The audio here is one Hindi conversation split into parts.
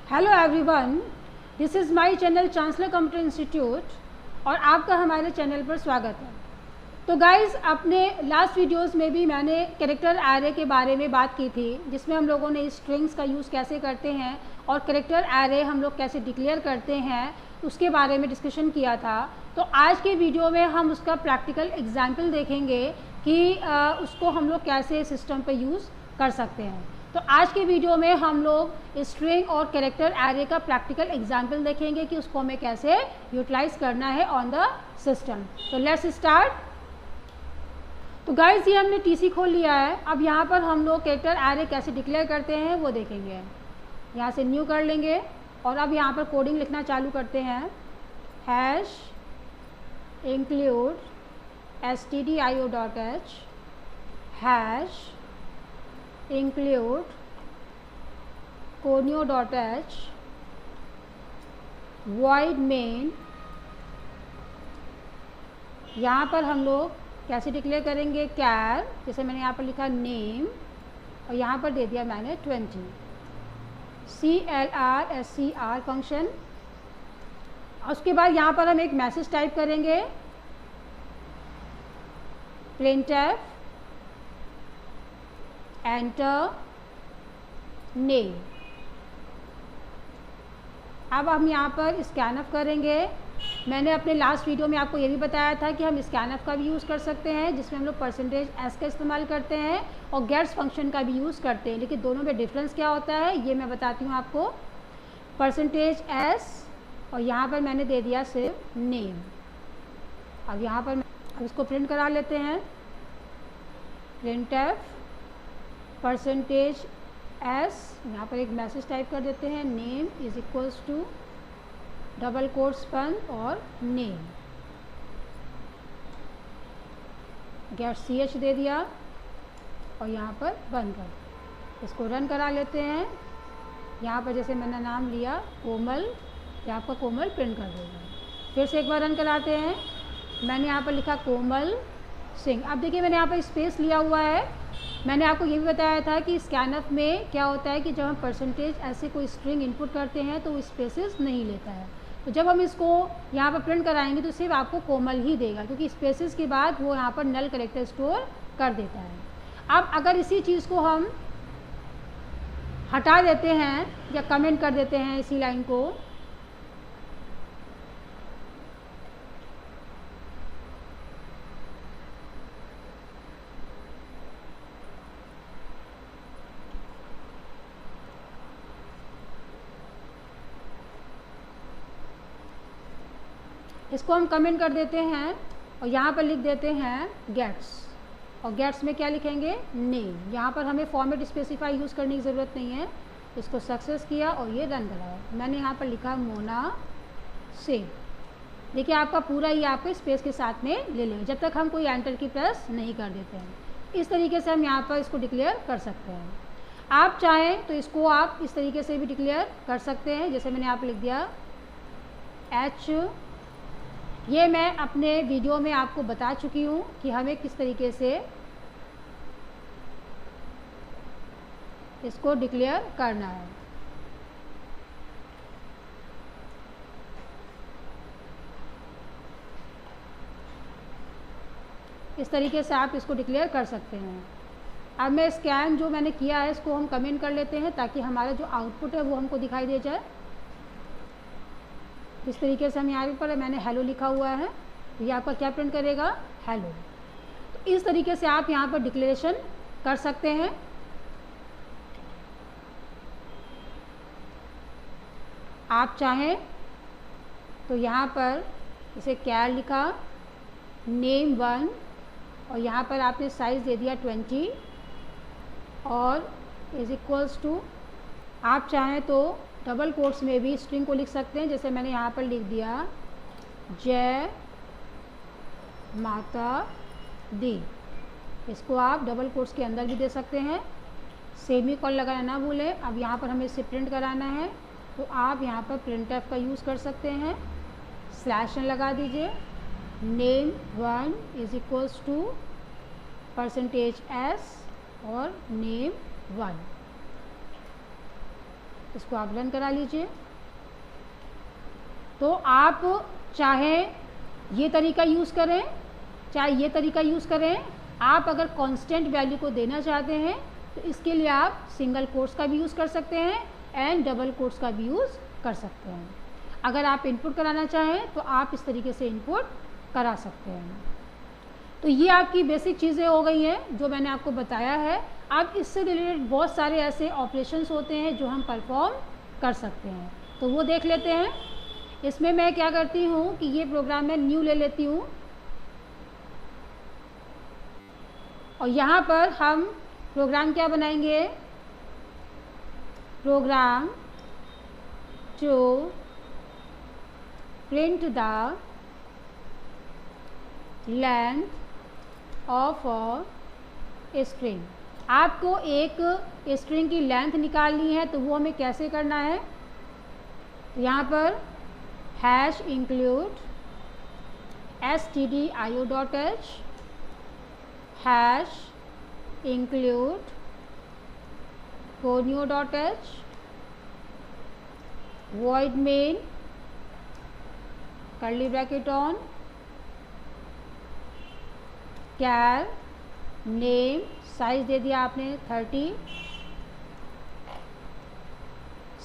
Hello everyone, this is my channel chancellor computer institute और आपका हमारे चैनल पर स्वागत है। तो गाइस, अपने लास्ट वीडियोस में भी मैंने कैरेक्टर एरे के बारे में बात की थी, जिसमें हम लोगों ने स्ट्रिंग्स का यूज़ कैसे करते हैं और कैरेक्टर एरे हम लोग कैसे डिक्लेयर करते हैं उसके बारे में डिस्कशन किया था। तो आज के वीडियो में हम उसका प्रैक्टिकल एग्जाम्पल देखेंगे कि उसको हम लोग कैसे सिस्टम पर यूज़ कर सकते हैं। तो आज के वीडियो में हम लोग स्ट्रिंग और कैरेक्टर एरे का प्रैक्टिकल एग्जाम्पल देखेंगे कि उसको हमें कैसे यूटिलाइज करना है ऑन द सिस्टम। तो लेट्स स्टार्ट। तो गाइस, ये हमने टीसी खोल लिया है। अब यहाँ पर हम लोग कैरेक्टर एरे कैसे डिक्लेयर करते हैं वो देखेंगे। यहाँ से न्यू कर लेंगे और अब यहाँ पर कोडिंग लिखना चालू करते हैं। Hash include stdio.h hash include conio.h void main। यहाँ पर हम लोग कैसे डिक्लेयर करेंगे कैर, जैसे मैंने यहाँ पर लिखा नेम और यहाँ पर दे दिया मैंने 20 CLR फंक्शन। उसके बाद यहाँ पर हम एक मैसेज टाइप करेंगे printf एंटर नेम। अब हम यहाँ पर स्कैनफ करेंगे। मैंने अपने लास्ट वीडियो में आपको ये भी बताया था कि हम स्कैनफ का भी यूज़ कर सकते हैं, जिसमें हम लोग %s का इस्तेमाल करते हैं और गेट्स फंक्शन का भी यूज़ करते हैं। लेकिन दोनों में डिफरेंस क्या होता है ये मैं बताती हूँ आपको। %s और यहाँ पर मैंने दे दिया सिर्फ नेम। अब यहाँ पर अब इसको प्रिंट करा लेते हैं। printf %s, यहाँ पर एक मैसेज टाइप कर देते हैं name is equals to double quotes बंद और नेम गेट ch दे दिया और यहाँ पर बंद कर। इसको रन करा लेते हैं। यहाँ पर जैसे मैंने नाम लिया कोमल, या आपका कोमल प्रिंट कर देगा। फिर से एक बार रन कराते हैं। मैंने यहाँ पर लिखा कोमल सिंह। अब देखिए मैंने यहाँ पर स्पेस लिया हुआ है। मैंने आपको ये भी बताया था कि स्कैनफ में क्या होता है कि जब हम % ऐसे कोई स्ट्रिंग इनपुट करते हैं तो वो स्पेसेस नहीं लेता है। तो जब हम इसको यहाँ पर प्रिंट कराएंगे तो सिर्फ आपको कोमल ही देगा, क्योंकि स्पेसेस के बाद वो यहाँ पर नल कैरेक्टर स्टोर कर देता है। अब अगर इसी चीज़ को हम हटा देते हैं या कमेंट कर देते हैं इसी लाइन को, इसको हम कमेंट कर देते हैं और यहाँ पर लिख देते हैं गेट्स, और गेट्स में क्या लिखेंगे नेम। यहाँ पर हमें फॉर्मेट स्पेसिफाई यूज़ करने की ज़रूरत नहीं है। इसको सक्सेस किया और ये रन कराया। मैंने यहाँ पर लिखा मोना सिंह। देखिए आपका पूरा ये आपको स्पेस के साथ में ले लेगा जब तक हम कोई एंटर की प्रेस नहीं कर देते हैं। इस तरीके से हम यहाँ पर इसको डिक्लेयर कर सकते हैं। आप चाहें तो इसको आप इस तरीके से भी डिक्लेयर कर सकते हैं, जैसे मैंने यहाँ पर लिख दिया h। ये मैं अपने वीडियो में आपको बता चुकी हूँ कि हमें किस तरीके से इसको डिक्लेयर करना है। इस तरीके से आप इसको डिक्लेयर कर सकते हैं। अब मैं स्कैन जो मैंने किया है इसको हम कमेंट कर लेते हैं ताकि हमारा जो आउटपुट है वो हमको दिखाई दे जाए। इस तरीके से हम यहाँ पर मैंने हेलो लिखा हुआ है, ये आपका क्या प्रिंट करेगा हेलो। तो इस तरीके से आप यहाँ पर डिक्लेरेशन कर सकते हैं। आप चाहें तो यहाँ पर इसे कैर लिखा नेम 1 और यहाँ पर आपने साइज़ दे दिया 20 और इज इक्वल्स टू, आप चाहें तो डबल कोट्स में भी स्ट्रिंग को लिख सकते हैं, जैसे मैंने यहाँ पर लिख दिया जय माता दी। इसको आप डबल कोट्स के अंदर भी दे सकते हैं। सेमीकोलन लगाना ना भूलें। अब यहाँ पर हमें इसे प्रिंट कराना है तो आप यहाँ पर printf का यूज़ कर सकते हैं। /n लगा दीजिए। Name 1 is equals to %s और नेम 1। इसको आप रन करा लीजिए। तो आप चाहे ये तरीका यूज़ करें, चाहे ये तरीका यूज़ करें। आप अगर कांस्टेंट वैल्यू को देना चाहते हैं तो इसके लिए आप सिंगल कोट्स का भी यूज़ कर सकते हैं एंड डबल कोट्स का भी यूज़ कर सकते हैं। अगर आप इनपुट कराना चाहें तो आप इस तरीके से इनपुट करा सकते हैं। तो ये आपकी बेसिक चीज़ें हो गई हैं जो मैंने आपको बताया है। अब इससे रिलेटेड बहुत सारे ऐसे ऑपरेशंस होते हैं जो हम परफॉर्म कर सकते हैं, तो वो देख लेते हैं। इसमें मैं क्या करती हूँ कि ये प्रोग्राम मैं न्यू ले लेती हूँ और यहाँ पर हम प्रोग्राम क्या बनाएंगे, program to print the length of a string. आपको एक स्ट्रिंग की लेंथ निकालनी है, तो वो हमें कैसे करना है। तो यहाँ पर hash include stdio.h hash include conio.h void main curly bracket on char name size दे दिया आपने 30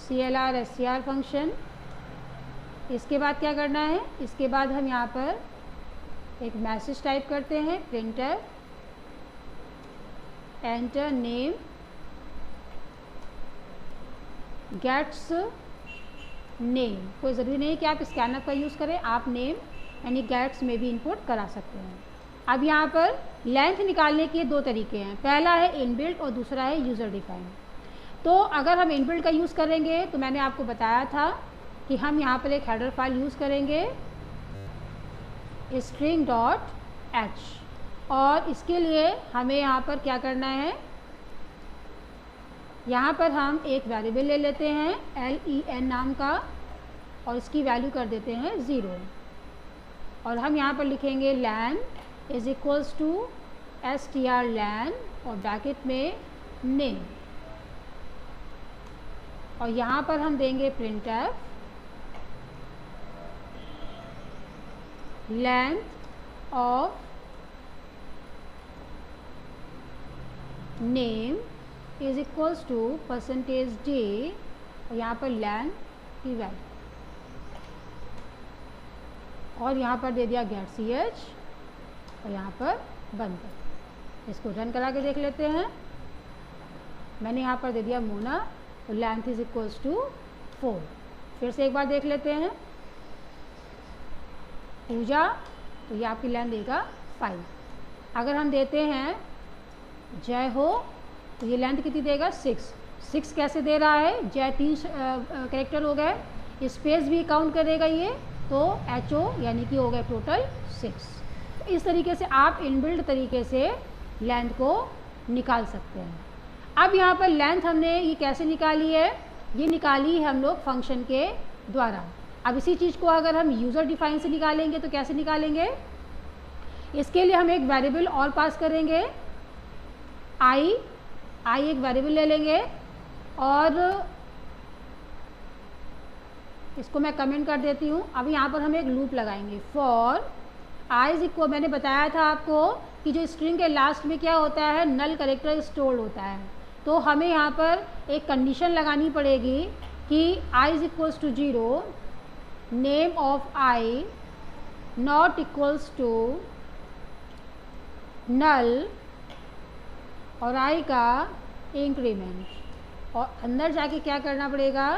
CLR SCR फंक्शन। इसके बाद क्या करना है, इसके बाद हम यहाँ पर एक मैसेज टाइप करते हैं, printer enter name gets name. कोई ज़रूरी नहीं कि आप स्कैनर का यूज़ करें, आप नेम यानी गेट्स में भी इनपुट करा सकते हैं। अब यहाँ पर लेंथ निकालने के दो तरीके हैं, पहला है इनबिल्ट और दूसरा है यूज़र डिफाइन। तो अगर हम इनबिल्ट का यूज़ करेंगे तो मैंने आपको बताया था कि हम यहाँ पर एक हेडर फाइल यूज़ करेंगे string.h और इसके लिए हमें यहाँ पर क्या करना है, यहाँ पर हम एक वेरिएबल ले लेते हैं len नाम का और इसकी वैल्यू कर देते हैं 0 और हम यहाँ पर लिखेंगे len is equals to strlen और ब्रैकेट में नेम और यहाँ पर हम देंगे printf length of name is equals to %d और यहाँ पर लेंथ की वैल्यू और यहाँ पर दे दिया गेट ch और यहाँ पर बंद कर। इसको रन करा के देख लेते हैं। मैंने यहाँ पर दे दिया मोना और लेंथ इज इक्वल्स टू 4। फिर से एक बार देख लेते हैं पूजा, तो ये आपकी लेंथ देगा 5। अगर हम देते हैं जय हो तो ये लेंथ कितनी देगा 6 कैसे दे रहा है, जय 3 कैरेक्टर हो गए, स्पेस भी काउंट करेगा ये, तो HO यानी कि हो गए टोटल 6। तो इस तरीके से आप इनबिल्ट तरीके से लेंथ को निकाल सकते हैं। अब यहाँ पर लेंथ हमने ये कैसे निकाली है, ये निकाली है हम लोग फंक्शन के द्वारा। अब इसी चीज़ को अगर हम यूज़र डिफाइन से निकालेंगे तो कैसे निकालेंगे, इसके लिए हम एक वेरिएबल और पास करेंगे i एक वेरिएबल ले लेंगे और इसको मैं कमेंट कर देती हूँ। अब यहाँ पर हम एक लूप लगाएंगे फॉर i इज इक्वल, मैंने बताया था आपको कि जो स्ट्रिंग के लास्ट में क्या होता है, नल कैरेक्टर स्टोर्ड होता है। तो हमें यहाँ पर एक कंडीशन लगानी पड़ेगी कि i is equals to 0, name of i not equals to null और i का इंक्रीमेंट और अंदर जाके क्या करना पड़ेगा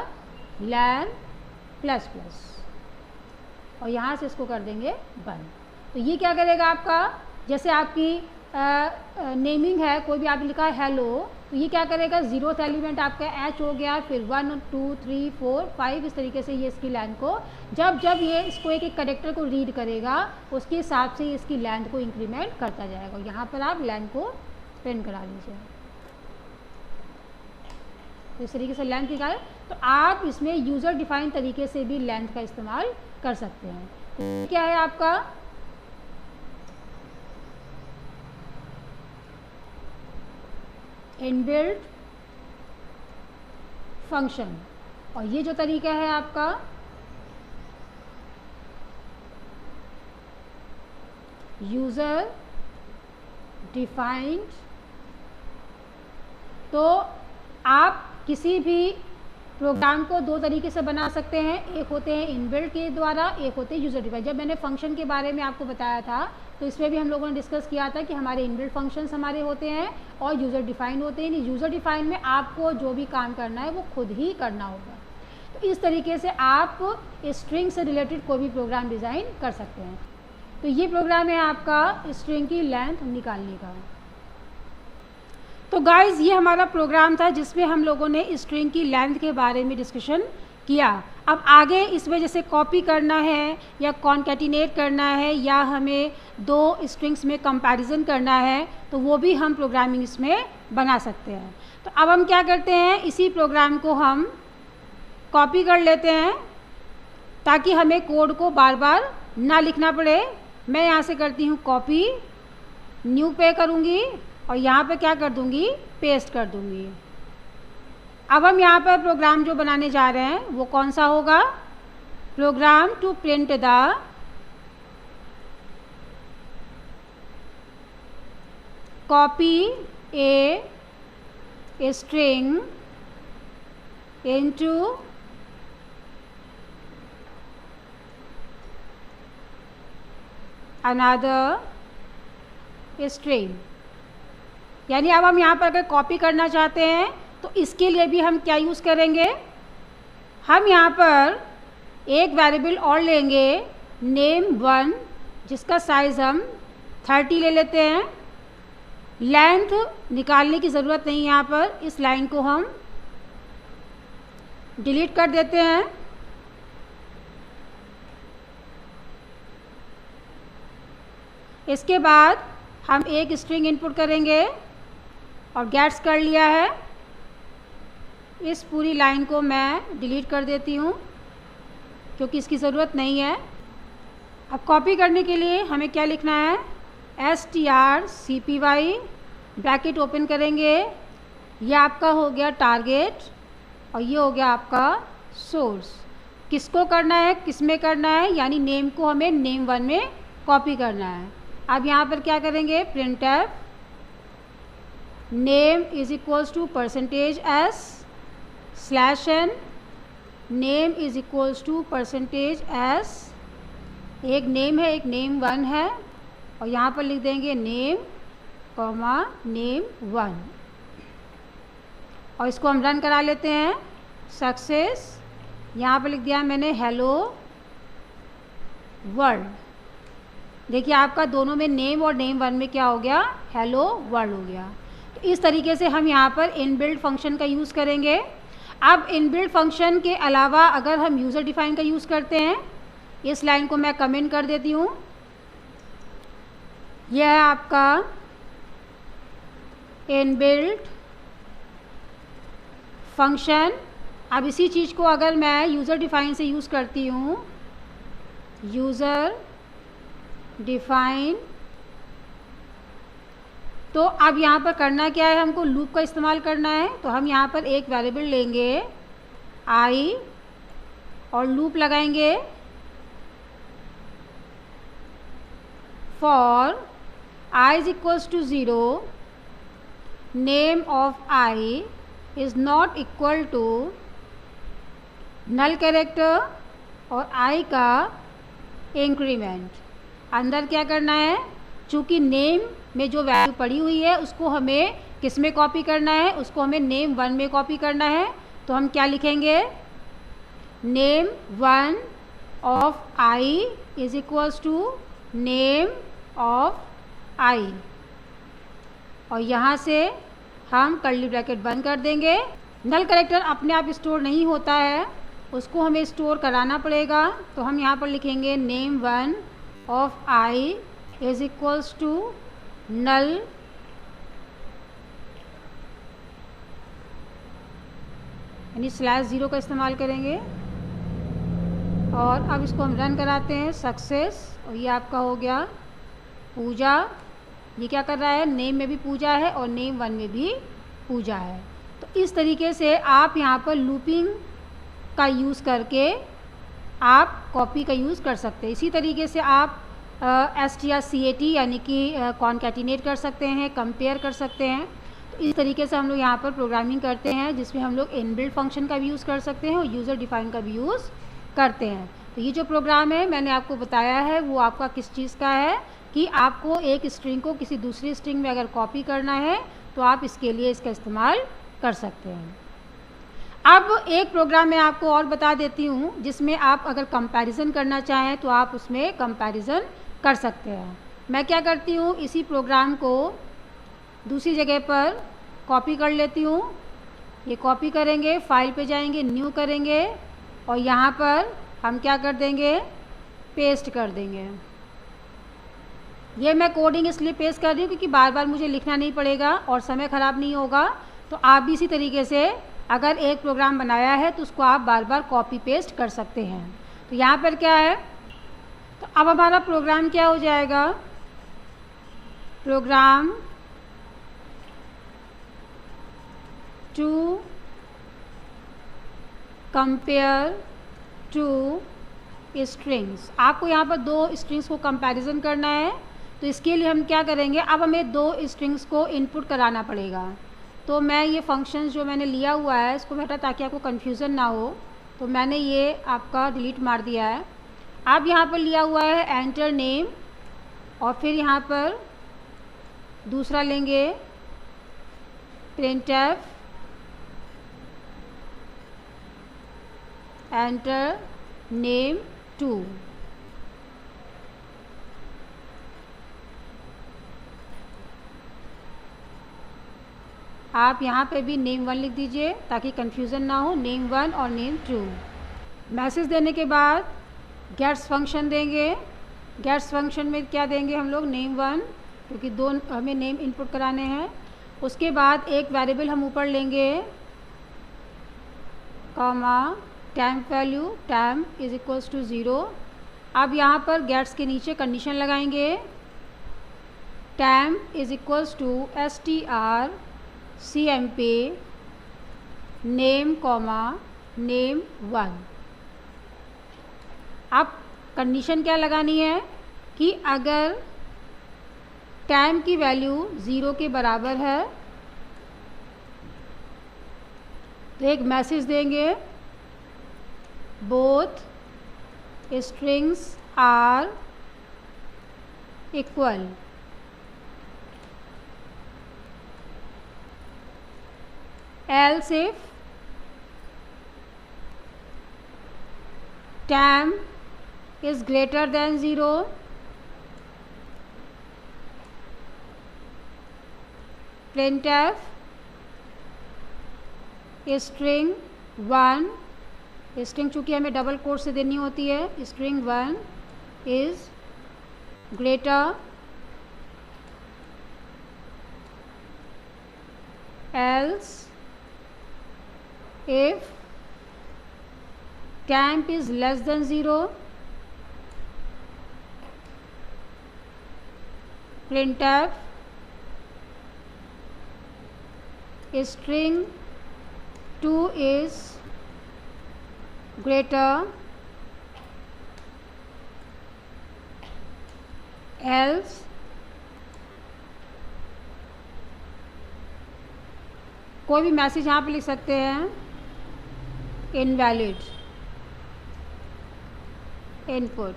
len प्लस प्लस और यहाँ से इसको कर देंगे बंद। तो ये क्या करेगा आपका, जैसे आपकी नेमिंग है, कोई भी आपने लिखा है हेलो, तो ये क्या करेगा 0th एलिमेंट आपका h हो गया, फिर 1 2 3 4 5 इस तरीके से ये इसकी लेंथ को जब ये इसको एक कैरेक्टर को रीड करेगा उसके हिसाब से इसकी लेंथ को इंक्रीमेंट करता जाएगा। यहाँ पर आप लेंथ को प्रिंट करा लीजिए। तो इस तरीके से लेंथ निकाले, तो आप इसमें यूज़र डिफाइन तरीके से भी लेंथ का इस्तेमाल कर सकते हैं। तो क्या है आपका इनबिल्ट फंक्शन और ये जो तरीका है आपका यूज़र डिफाइंड, तो आप किसी भी प्रोग्राम को दो तरीके से बना सकते हैं। एक होते हैं इनबिल्ट के द्वारा, एक होते हैं यूज़र डिफाइंड। जब मैंने फंक्शन के बारे में आपको बताया था तो इसमें भी हम लोगों ने डिस्कस किया था कि हमारे इनबिल्ट फंक्शंस हमारे होते हैं और यूज़र डिफाइंड होते हैं। यूज़र डिफाइंड में आपको जो भी काम करना है वो खुद ही करना होगा। तो इस तरीके से आप स्ट्रिंग से रिलेटेड कोई भी प्रोग्राम डिज़ाइन कर सकते हैं। तो ये प्रोग्राम है आपका स्ट्रिंग की लेंथ निकालने का। तो गाइस ये हमारा प्रोग्राम था जिसमें हम लोगों ने स्ट्रिंग की लेंथ के बारे में डिस्कशन किया। अब आगे इसमें जैसे कॉपी करना है या कॉन्कैटिनेट करना है या हमें दो स्ट्रिंग्स में कंपैरिजन करना है तो वो भी हम प्रोग्रामिंग इसमें बना सकते हैं। तो अब हम क्या करते हैं, इसी प्रोग्राम को हम कॉपी कर लेते हैं ताकि हमें कोड को बार बार ना लिखना पड़े। मैं यहाँ से करती हूँ कॉपी, न्यू पे करूँगी और यहाँ पे क्या कर दूँगी, पेस्ट कर दूँगी। अब हम यहाँ पर प्रोग्राम जो बनाने जा रहे हैं वो कौन सा होगा, program to print the copy a string into another string. यानी अब हम यहाँ पर अगर कॉपी करना चाहते हैं तो इसके लिए भी हम क्या यूज़ करेंगे, हम यहाँ पर एक वेरिएबल और लेंगे name1 जिसका साइज़ हम 30 ले लेते हैं। लेंथ निकालने की ज़रूरत नहीं, यहाँ पर इस लाइन को हम डिलीट कर देते हैं। इसके बाद हम एक स्ट्रिंग इनपुट करेंगे और गेट्स कर लिया है। इस पूरी लाइन को मैं डिलीट कर देती हूँ क्योंकि इसकी ज़रूरत नहीं है। अब कॉपी करने के लिए हमें क्या लिखना है, strcpy ब्रैकेट ओपन करेंगे, यह आपका हो गया टारगेट और ये हो गया आपका सोर्स। किसको करना है, किस में करना है, यानी नेम को हमें name1 में कॉपी करना है। अब यहाँ पर क्या करेंगे, printf name is equals to %s/n, name is equals to %s। एक नेम है, एक name1 है और यहाँ पर लिख देंगे नेम कॉमा name1 और इसको हम रन करा लेते हैं। सक्सेस, यहाँ पर लिख दिया मैंने हेलो वर्ल्ड। देखिए आपका दोनों में नेम और name1 में क्या हो गया, हेलो वर्ल्ड हो गया। तो इस तरीके से हम यहाँ पर इनबिल्ट फंक्शन का यूज़ करेंगे। अब इनबिल्ट फंक्शन के अलावा अगर हम यूज़र डिफाइन का यूज़ करते हैं, इस लाइन को मैं कमेंट कर देती हूँ। यह है आपका इनबिल्ट फंक्शन। अब इसी चीज़ को अगर मैं यूज़र डिफाइन से यूज़ करती हूँ, यूज़र डिफाइन, तो अब यहाँ पर करना क्या है, हमको लूप का इस्तेमाल करना है। तो हम यहाँ पर एक वेरिएबल लेंगे i और लूप लगाएंगे for i is equals to 0, name of i is not equal to null character और i का इंक्रीमेंट। अंदर क्या करना है, चूँकि नेम में जो वैल्यू पड़ी हुई है उसको हमें किस में कॉपी करना है, उसको हमें name1 में कॉपी करना है। तो हम क्या लिखेंगे, name1 of i is equals to name of i और यहाँ से हम कर्ली ब्रैकेट बंद कर देंगे। नल कैरेक्टर अपने आप स्टोर नहीं होता है, उसको हमें स्टोर कराना पड़ेगा। तो हम यहाँ पर लिखेंगे name1 of i is equals to null यानी /0 का इस्तेमाल करेंगे और अब इसको हम रन कराते हैं। सक्सेस, और ये आपका हो गया पूजा। ये क्या कर रहा है, नेम में भी पूजा है और name1 में भी पूजा है। तो इस तरीके से आप यहाँ पर लूपिंग का यूज़ करके आप कॉपी का यूज़ कर सकते हैं। इसी तरीके से आप STR-CAT यानी कि कॉन्कैटिनेट कर सकते हैं, कंपेयर कर सकते हैं। तो इस तरीके से हम लोग यहाँ पर प्रोग्रामिंग करते हैं, जिसमें हम लोग इनबिल्ट फंक्शन का भी यूज़ कर सकते हैं और यूज़र डिफाइन का भी यूज़ करते हैं। तो ये जो प्रोग्राम है मैंने आपको बताया है वो आपका किस चीज़ का है कि आपको एक स्ट्रिंग को किसी दूसरी स्ट्रिंग में अगर कॉपी करना है तो आप इसके लिए इसका इस्तेमाल कर सकते हैं। अब एक प्रोग्राम मैं आपको और बता देती हूँ जिसमें आप अगर कंपैरिजन करना चाहें तो आप उसमें कंपैरिजन कर सकते हैं। मैं क्या करती हूँ, इसी प्रोग्राम को दूसरी जगह पर कॉपी कर लेती हूँ। ये कॉपी करेंगे, फाइल पे जाएंगे, न्यू करेंगे और यहाँ पर हम क्या कर देंगे, पेस्ट कर देंगे। ये मैं कोडिंग इसलिए पेस्ट कर रही हूँ क्योंकि बार बार मुझे लिखना नहीं पड़ेगा और समय ख़राब नहीं होगा। तो आप भी इसी तरीके से अगर एक प्रोग्राम बनाया है तो उसको आप बार बार कॉपी पेस्ट कर सकते हैं। तो यहाँ पर क्या है, तो अब हमारा प्रोग्राम क्या हो जाएगा, program to compare two strings. आपको यहाँ पर दो स्ट्रिंग्स को कंपैरिजन करना है। तो इसके लिए हम क्या करेंगे, अब हमें दो स्ट्रिंग्स को इनपुट कराना पड़ेगा। तो मैं ये फंक्शन जो मैंने लिया हुआ है इसको मैं हटा ताकि आपको कन्फ्यूज़न ना हो, तो मैंने ये आपका डिलीट मार दिया है। अब यहाँ पर लिया हुआ है एंटर नेम और फिर यहाँ पर दूसरा लेंगे printf एंटर नेम 2। आप यहाँ पे भी नेम 1 लिख दीजिए ताकि कन्फ्यूज़न ना हो, नेम 1 और नेम 2। मैसेज देने के बाद गेट्स फंक्शन देंगे। गेट्स फंक्शन में क्या देंगे हम लोग, नेम 1, क्योंकि दो हमें नेम इनपुट कराने हैं। उसके बाद एक वेरिएबल हम ऊपर लेंगे comma temp value, temp is equals to 0। अब यहाँ पर गेट्स के नीचे कंडीशन लगाएंगे, temp is equals to strcmp name comma name 1। अब कंडीशन क्या लगानी है कि अगर temp की वैल्यू 0 के बराबर है तो एक मैसेज देंगे, both strings are equal। else if temp is greater than 0, printf string 1, string चूँकि हमें डबल कोट से देनी होती है, string 1 is greater else if temp is less than 0, printf string 2 is greater else कोई भी मैसेज यहाँ पे लिख सकते हैं, इनवैलिड इनपुट।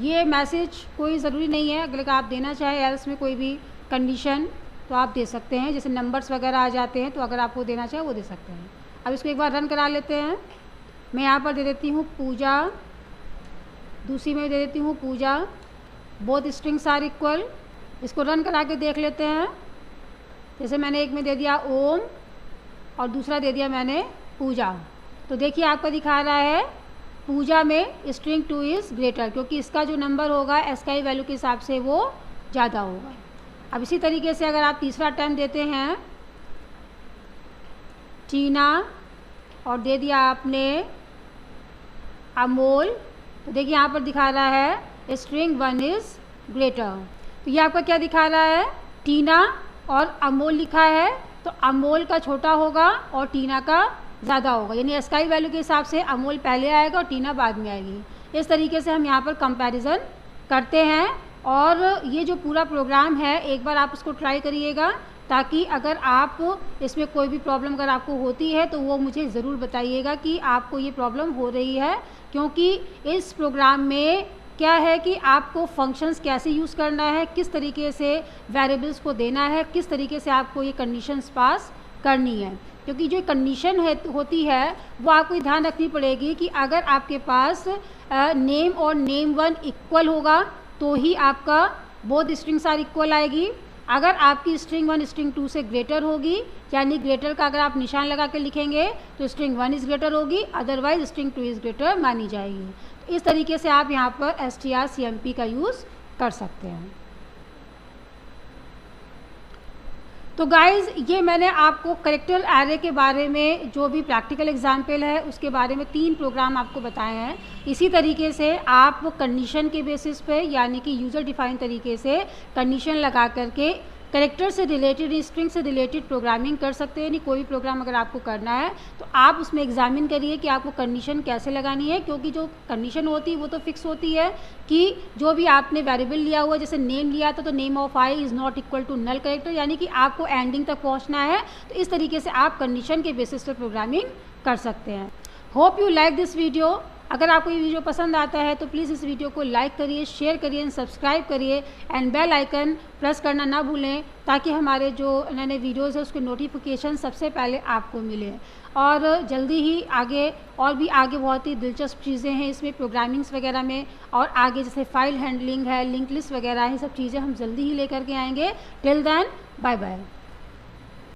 ये मैसेज कोई ज़रूरी नहीं है, अगर आप देना चाहें एल्स में कोई भी कंडीशन तो आप दे सकते हैं, जैसे नंबर्स वगैरह आ जाते हैं तो अगर आपको देना चाहे वो दे सकते हैं। अब इसको एक बार रन करा लेते हैं। मैं यहाँ पर दे देती हूँ पूजा, दूसरी में दे देती हूँ पूजा, बोथ स्ट्रिंग्स आर इक्वल। इसको रन करा के देख लेते हैं। जैसे मैंने एक में दे दिया ओम और दूसरा दे दिया मैंने पूजा, तो देखिए आपका दिखा रहा है पूजा में स्ट्रिंग 2 इज़ ग्रेटर, क्योंकि इसका जो नंबर होगा एस का वैल्यू के हिसाब से वो ज़्यादा होगा। अब इसी तरीके से अगर आप तीसरा टाइम देते हैं टीना और दे दिया आपने अमोल, तो देखिए यहाँ पर दिखा रहा है स्ट्रिंग 1 इज़ ग्रेटर। तो ये आपका क्या दिखा रहा है, टीना और अमोल लिखा है, तो अमोल का छोटा होगा और टीना का ज़्यादा होगा, यानी स्काई वैल्यू के हिसाब से अमोल पहले आएगा और टीना बाद में आएगी। इस तरीके से हम यहाँ पर कंपैरिजन करते हैं। और ये जो पूरा प्रोग्राम है एक बार आप उसको ट्राई करिएगा, ताकि अगर आप इसमें कोई भी प्रॉब्लम अगर आपको होती है तो वो मुझे ज़रूर बताइएगा कि आपको ये प्रॉब्लम हो रही है। क्योंकि इस प्रोग्राम में क्या है कि आपको फंक्शंस कैसे यूज़ करना है, किस तरीके से वेरिएबल्स को देना है, किस तरीके से आपको ये कंडीशंस पास करनी है। क्योंकि जो कंडीशन होती है वो आपको ध्यान रखनी पड़ेगी कि अगर आपके पास नेम और नेम वन इक्वल होगा तो ही आपका बोथ स्ट्रिंग्स आर इक्वल आएगी। अगर आपकी स्ट्रिंग वन स्ट्रिंग टू से ग्रेटर होगी, यानी ग्रेटर का अगर आप निशान लगा के लिखेंगे तो स्ट्रिंग वन इज़ ग्रेटर होगी, otherwise string two is greater मानी जाएगी। तो इस तरीके से आप यहाँ पर strcmp का यूज़ कर सकते हैं। तो गाइज़ ये मैंने आपको कैरेक्टर एरे के बारे में जो भी प्रैक्टिकल एग्जाम्पल है उसके बारे में 3 प्रोग्राम आपको बताए हैं। इसी तरीके से आप कंडीशन के बेसिस पे, यानी कि यूज़र डिफाइन तरीके से कंडीशन लगा करके कैरेक्टर से रिलेटेड, स्ट्रिंग से रिलेटेड प्रोग्रामिंग कर सकते हैं। यानी कोई प्रोग्राम अगर आपको करना है तो आप उसमें एग्जामिन करिए कि आपको कंडीशन कैसे लगानी है। क्योंकि जो कंडीशन होती है वो तो फिक्स होती है कि जो भी आपने वेरिएबल लिया हुआ है, जैसे नेम लिया था तो name of i is not equal to null character, यानी कि आपको एंडिंग तक पहुँचना है। तो इस तरीके से आप कंडीशन के बेसिस पर प्रोग्रामिंग कर सकते हैं। Hope you like this video. अगर आपको ये वीडियो पसंद आता है तो प्लीज़ इस वीडियो को लाइक करिए, शेयर करिए एंड सब्सक्राइब करिए एंड बेल आइकन प्रेस करना ना भूलें, ताकि हमारे जो नए नए वीडियोज़ है उसके नोटिफिकेशन सबसे पहले आपको मिले। और जल्दी ही आगे और भी आगे बहुत ही दिलचस्प चीज़ें हैं इसमें, प्रोग्रामिंग्स वगैरह में, और आगे जैसे फाइल हैंडलिंग है, लिंक लिस्ट वगैरह, ये सब चीज़ें हम जल्दी ही लेकर के आएंगे। Till then bye bye.